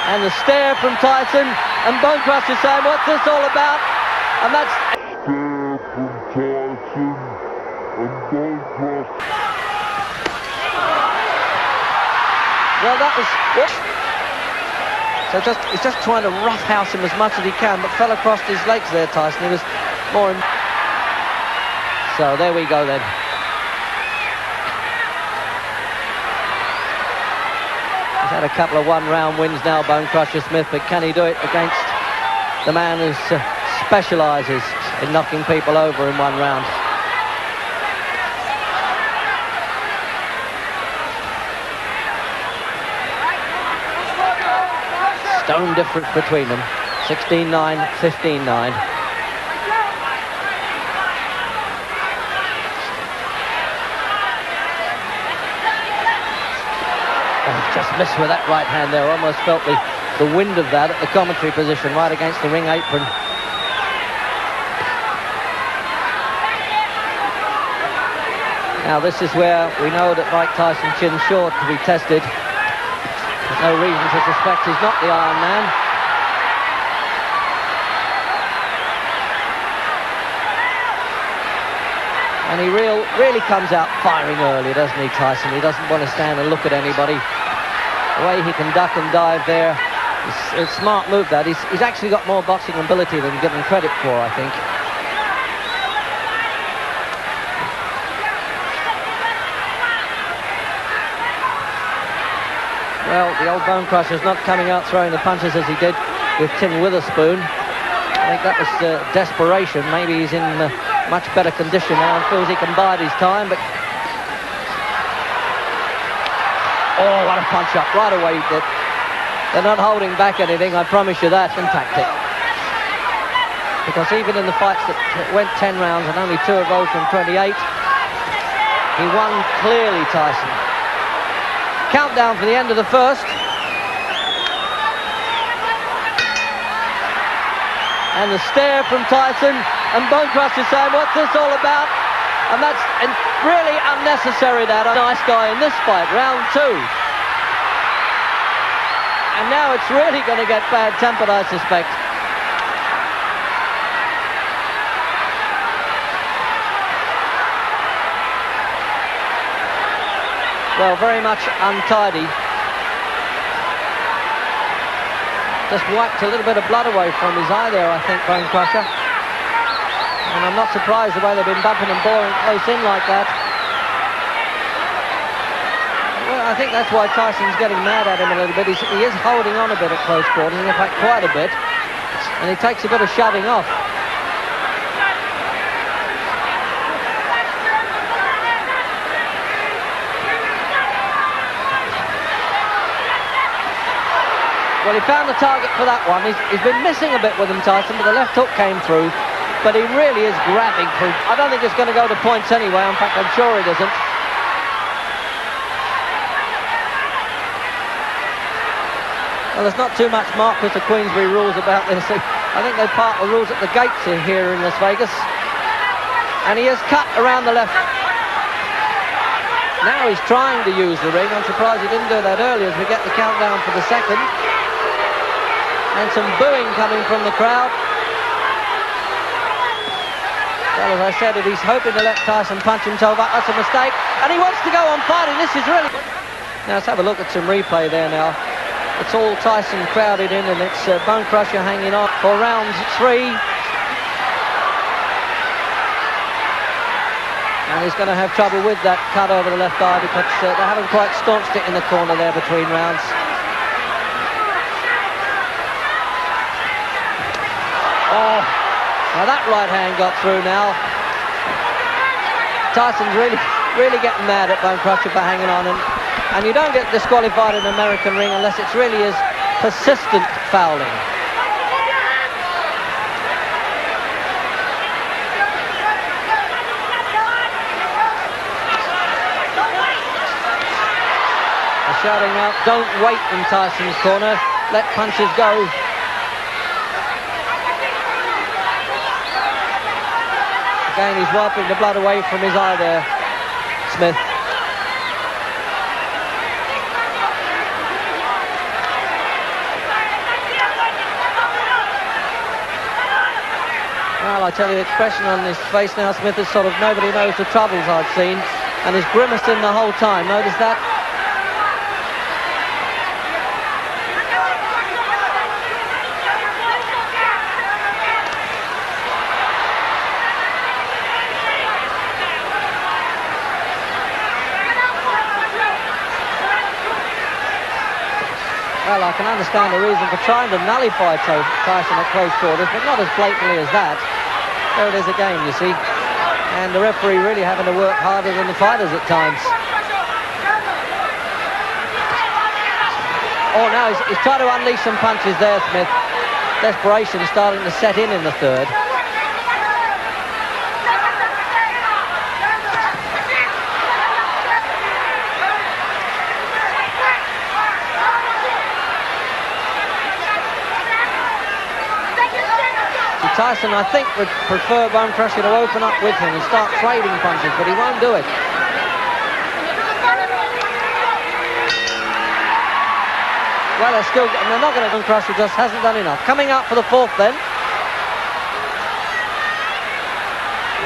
And the stare from Tyson, and Bone Crusher saying, what's this all about? And that's... Stare from Tyson, and Bone Crusher. Well, that was... So he's just trying to roughhouse him as much as he can, but fell across his legs there, Tyson. He was more... So there we go then. He's had a couple of one-round wins now, Bone Crusher Smith, but can he do it against the man who specialises in knocking people over in one round? Stone difference between them, 16-9, 15-9. Just missed with that right hand there. Almost felt the wind of that at the commentary position, right against the ring apron. Now this is where we know that Mike Tyson chin's short to be tested. There's no reason to suspect he's not the Iron Man. And he really comes out firing early, doesn't he, Tyson? He doesn't want to stand and look at anybody. The way he can duck and dive there, it's a smart move that. He's actually got more boxing ability than given credit for, I think. Well, the old Bone Crusher's not coming out throwing the punches as he did with Tim Witherspoon. I think that was desperation. Maybe he's in much better condition now and feels he can bide his time, but... Oh, what a punch-up right away. They're not holding back anything, I promise you that. And tactic. Because even in the fights that went 10 rounds and only 2 of those from 28, he won clearly, Tyson. Countdown for the end of the first. And the stare from Tyson, and Bone Crusher saying, what's this all about? And that's really unnecessary, that. A nice guy in this fight, round 2. And now it's really going to get bad-tempered, I suspect. Well, very much untidy. Just wiped a little bit of blood away from his eye there, I think, Bone Crusher. And I'm not surprised the way they've been bumping and boring close in like that. Well, I think that's why Tyson's getting mad at him a little bit. He is holding on a bit at close quarters, in fact quite a bit. And he takes a bit of shoving off. Well, he found the target for that one. He's been missing a bit with him, Tyson, but the left hook came through. But he really is grabbing through. I don't think it's going to go to points anyway. In fact, I'm sure it isn't. Well, there's not too much Marquis of Queensberry rules about this. I think they part the rules at the gates here in Las Vegas. And he has cut around the left. Now he's trying to use the ring. I'm surprised he didn't do that earlier as we get the countdown for the second. And some booing coming from the crowd. Well, as I said, if he's hoping to let Tyson punch himself up, that's a mistake. And he wants to go on fighting. This is really... Now, let's have a look at some replay there now. It's all Tyson crowded in, and it's Bone Crusher hanging on for round 3. And he's going to have trouble with that cut over the left eye because they haven't quite staunched it in the corner there between rounds. Oh! Now that right hand got through now. Tyson's really getting mad at Bone Crusher for hanging on, and you don't get disqualified in an American ring unless it really is persistent fouling. They're shouting out, don't wait in Tyson's corner, let punches go. Again, he's wiping the blood away from his eye there, Smith. I tell you, the expression on his face now, Smith, is sort of nobody knows the troubles I've seen, and he's grimacing the whole time. Notice that? Well, I can understand the reason for trying to nullify Tyson at close quarters, but not as blatantly as that. There it is again, you see. And the referee really having to work harder than the fighters at times. Oh, no, he's trying to unleash some punches there, Smith. Desperation starting to set in the third. Tyson, I think, would prefer Bone Crusher to open up with him and start trading punches, but he won't do it. Well, they're not going to. Bone Crusher just hasn't done enough. Coming up for the fourth then.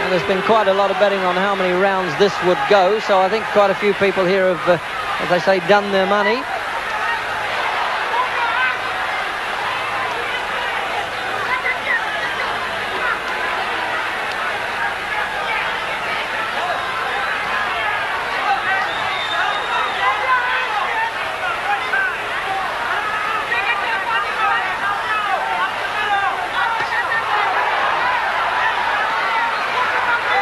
And there's been quite a lot of betting on how many rounds this would go, so I think quite a few people here have, as they say, done their money.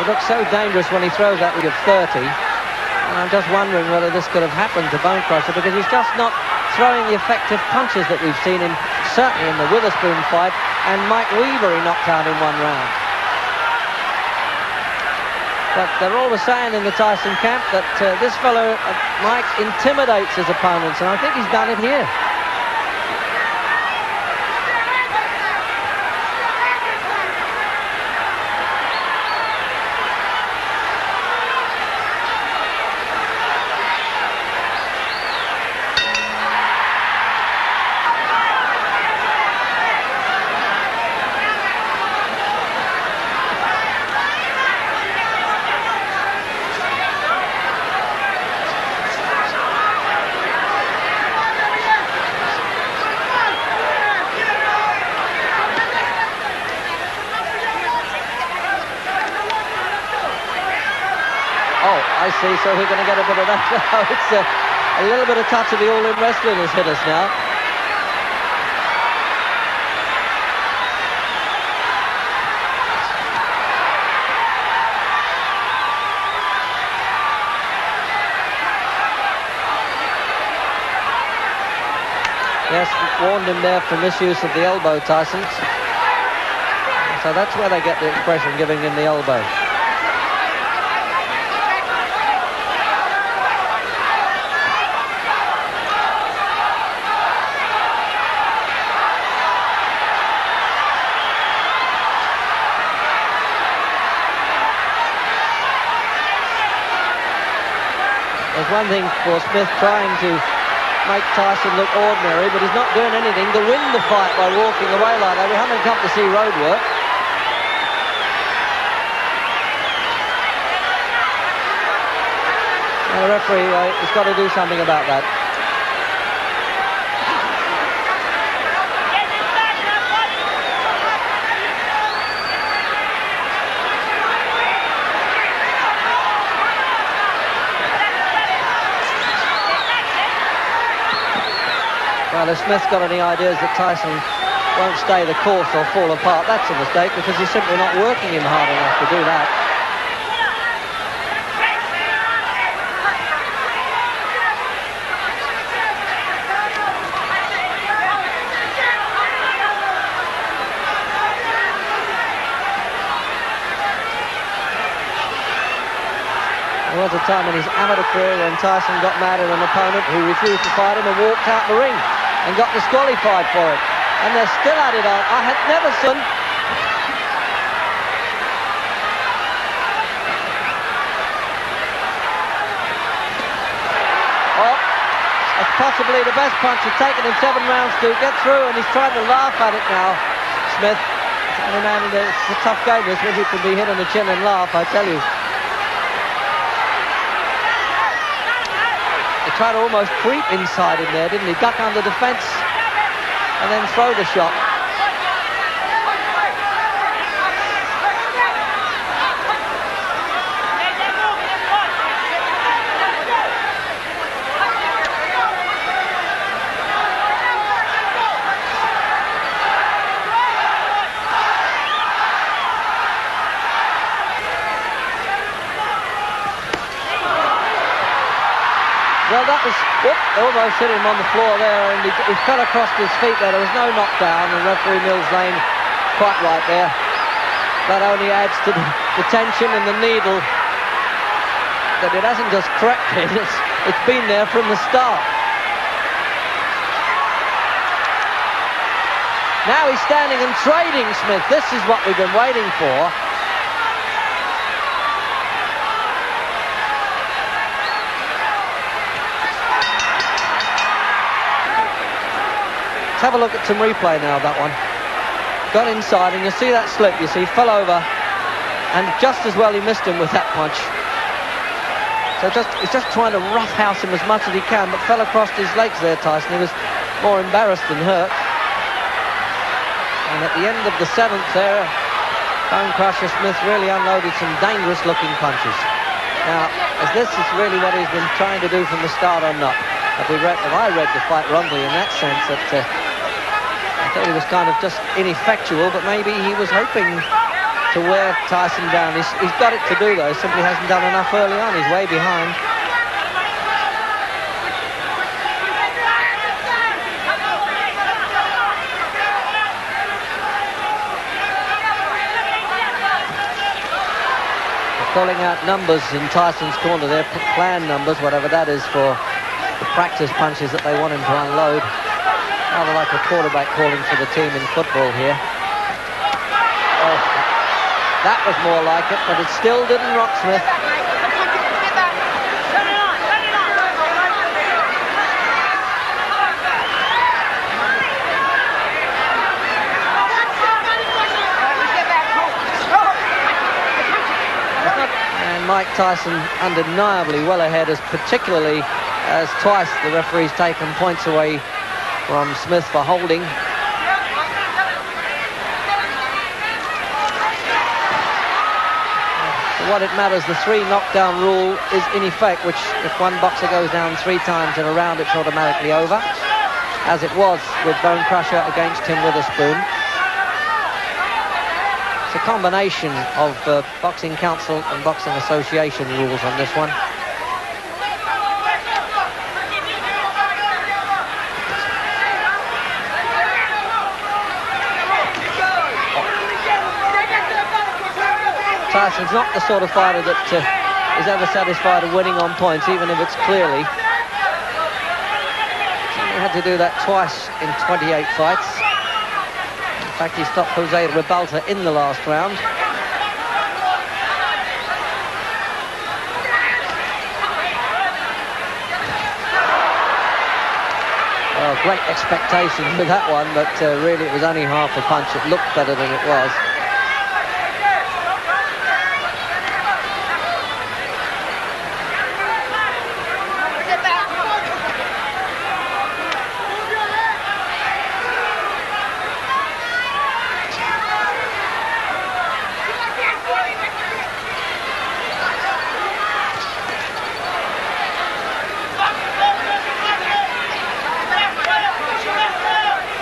It looks so dangerous when he throws that lead of 30, and I'm just wondering whether this could have happened to Bone Crusher, because he's just not throwing the effective punches that we've seen him, certainly in the Witherspoon fight, and Mike Weaver he knocked out in one round. But they're always saying in the Tyson camp that this fellow, Mike, intimidates his opponents, and I think he's done it here. I see, so we're going to get a bit of that now. It's a little bit of touch of the all-in wrestling has hit us now. Yes, warned him there for misuse of the elbow, Tyson. So that's where they get the expression, giving him the elbow. There's one thing for Smith trying to make Tyson look ordinary, but he's not doing anything to win the fight by walking away like that. We haven't come to see road work. And the referee has got to do something about that. Well, if Smith's got any ideas that Tyson won't stay the course or fall apart, that's a mistake, because he's simply not working him hard enough to do that. There was a time in his amateur career when Tyson got mad at an opponent who refused to fight him and walked out the ring and got disqualified for it. And they're still at it. I had never seen... Oh, that's possibly the best punch. He's taken him 7 rounds to get through, and he's trying to laugh at it now, Smith. It's Any man, it's a tough game, this, when you can be hit on the chin and laugh, I tell you. He tried to almost creep inside in there, didn't he? Duck under defence and then throw the shot. Well, that was, almost hit him on the floor there, and he fell across his feet there. There was no knockdown, and referee Mills Lane quite right there. That only adds to the tension and the needle that it hasn't just crept in, it's been there from the start. Now he's standing and trading Smith. This is what we've been waiting for. Let's have a look at some replay now of that one. Got inside, and you see that slip, you see, fell over, and just as well he missed him with that punch. So he's just trying to roughhouse him as much as he can, but fell across his legs there, Tyson. He was more embarrassed than hurt. And at the end of the 7th there, Bone Crusher Smith really unloaded some dangerous looking punches. Now, is this really what he's been trying to do from the start or not? Have I read the fight wrongly in that sense, that I thought he was kind of just ineffectual, but maybe he was hoping to wear Tyson down. He's got it to do, though. He simply hasn't done enough early on. He's way behind. They're calling out numbers in Tyson's corner there, plan numbers, whatever that is, for the practice punches that they want him to unload. Rather like a quarterback calling for the team in football here. Oh, that was more like it, but it still didn't rock Smith. And Mike Tyson undeniably well ahead, particularly as twice the referee's taken points away from Smith for holding. So what it matters, the 3 knockdown rule is in effect, which if one boxer goes down 3 times in a round, it's automatically over, as it was with Bone Crusher against Tim Witherspoon. It's a combination of Boxing Council and Boxing Association rules on this one. Tyson's not the sort of fighter that is ever satisfied of winning on points, even if it's clearly. He had to do that twice in 28 fights. In fact, he stopped Jose Ribalta in the last round. Well, great expectations with that one, but really it was only half a punch. It looked better than it was.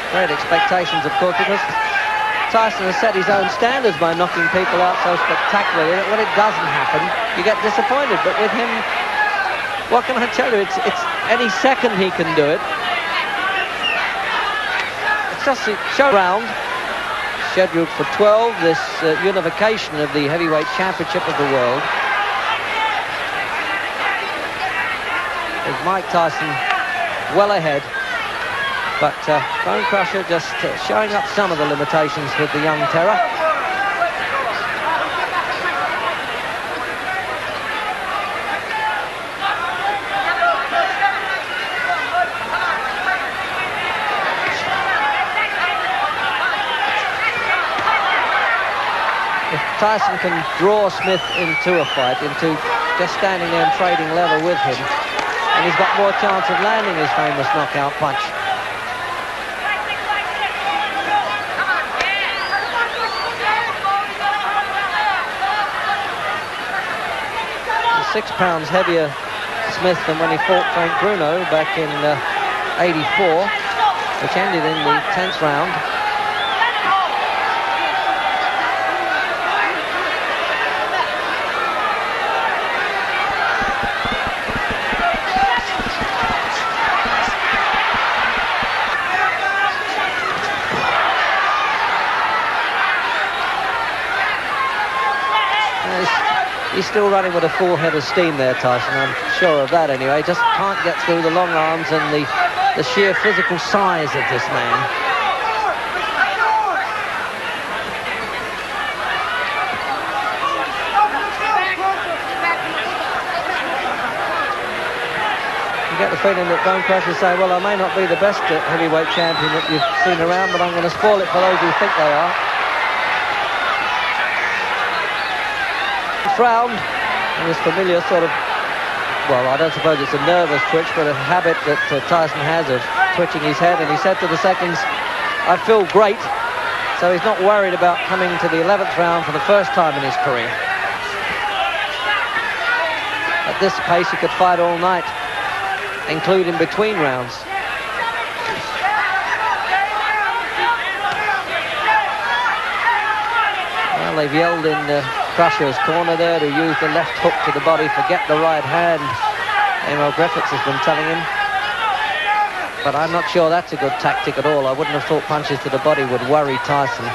Great expectations, of course, because Tyson has set his own standards by knocking people out so spectacularly that when it doesn't happen, you get disappointed. But with him, what can I tell you? It's any second he can do it. It's just a show round scheduled for 12, this unification of the heavyweight championship of the world. With Mike Tyson well ahead. But Bone Crusher just showing up some of the limitations with the young terror. Tyson can draw Smith into a fight, into just standing there and trading level with him, and he's got more chance of landing his famous knockout punch. He's 6 pounds heavier, Smith, than when he fought Frank Bruno back in '84, which ended in the 10th round. He's still running with a full head of steam there, Tyson. I'm sure of that anyway. Just can't get through the long arms and the sheer physical size of this man. You get the feeling that Bone Crusher's say, well, I may not be the best heavyweight champion that you've seen around, but I'm going to spoil it for those who think they are. Round, and this familiar sort of, well, I don't suppose it's a nervous twitch, but a habit that Tyson has of twitching his head, and he said to the seconds, I feel great, so he's not worried about coming to the 11th round for the first time in his career. At this pace he could fight all night, including between rounds. Well, they've yelled in Crusher's corner there to use the left hook to the body, forget the right hand. Emil Griffiths has been telling him. But I'm not sure that's a good tactic at all. I wouldn't have thought punches to the body would worry Tyson.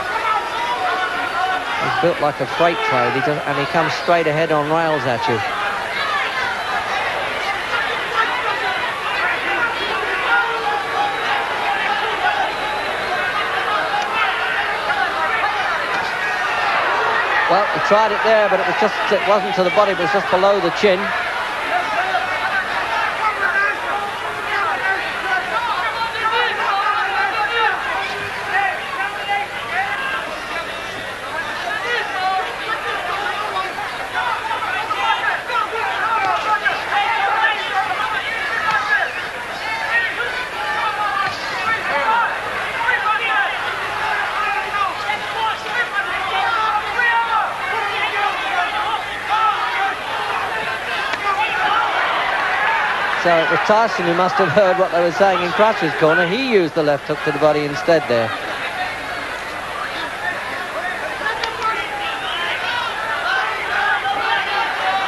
He's built like a freight train, and he comes straight ahead on rails at you. Well, he tried it there, but it wasn't to the body, but it was just below the chin. So it was Tyson who must have heard what they were saying in Crusher's corner. He used the left hook to the body instead there.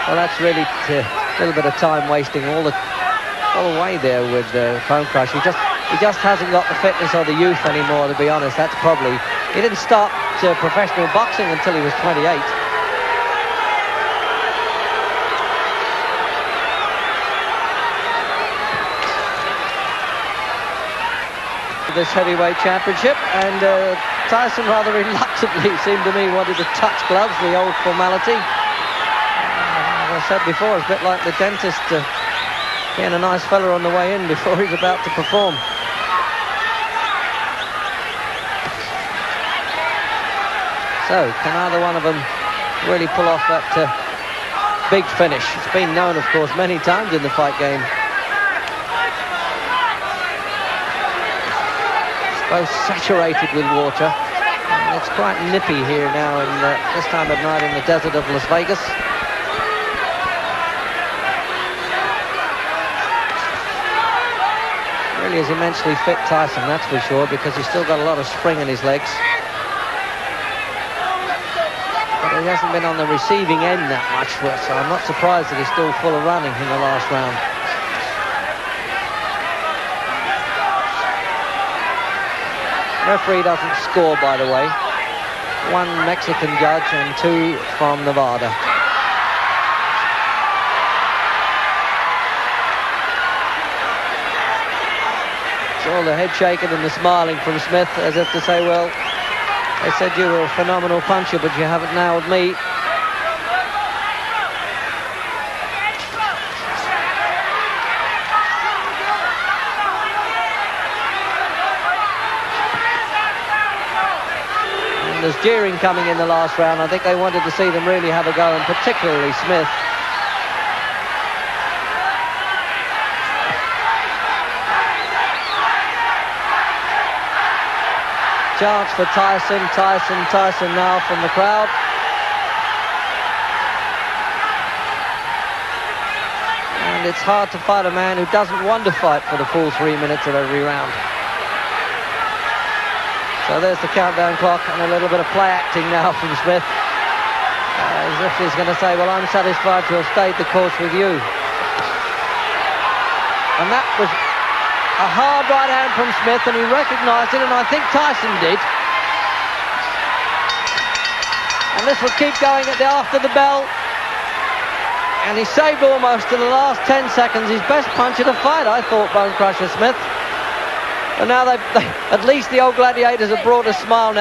Well, that's really a little bit of time wasting all the way there with Bone Crusher. He just hasn't got the fitness or the youth anymore, to be honest. That's probably... He didn't start professional boxing until he was 28. This heavyweight championship, and Tyson rather reluctantly, it seemed to me, wanted to touch gloves, the old formality. As I said before, it's a bit like the dentist getting a nice fella on the way in before he's about to perform. So, can either one of them really pull off that big finish? It's been known, of course, many times in the fight game. Both saturated with water, and it's quite nippy here now in this time of night in the desert of Las Vegas. Really is immensely fit, Tyson, that's for sure, because he's still got a lot of spring in his legs. But he hasn't been on the receiving end that much, so I'm not surprised that he's still full of running in the last round. Referee doesn't score, by the way. 1 Mexican judge and 2 from Nevada. It's all the head shaking and the smiling from Smith, as if to say, well, they said you were a phenomenal puncher, but you haven't nailed me. there's jeering coming in the last round. I think they wanted to see them really have a go, and particularly Smith. Chance for Tyson now from the crowd. And it's hard to fight a man who doesn't want to fight for the full 3 minutes of every round. So there's the countdown clock, and a little bit of play acting now from Smith. As if he's going to say, well, I'm satisfied to have stayed the course with you. And that was a hard right hand from Smith, and he recognised it, and I think Tyson did. And this will keep going after the bell. And he saved almost in the last 10 seconds his best punch of the fight, I thought, Bone Crusher Smith. And now at least the old gladiators have brought a smile now.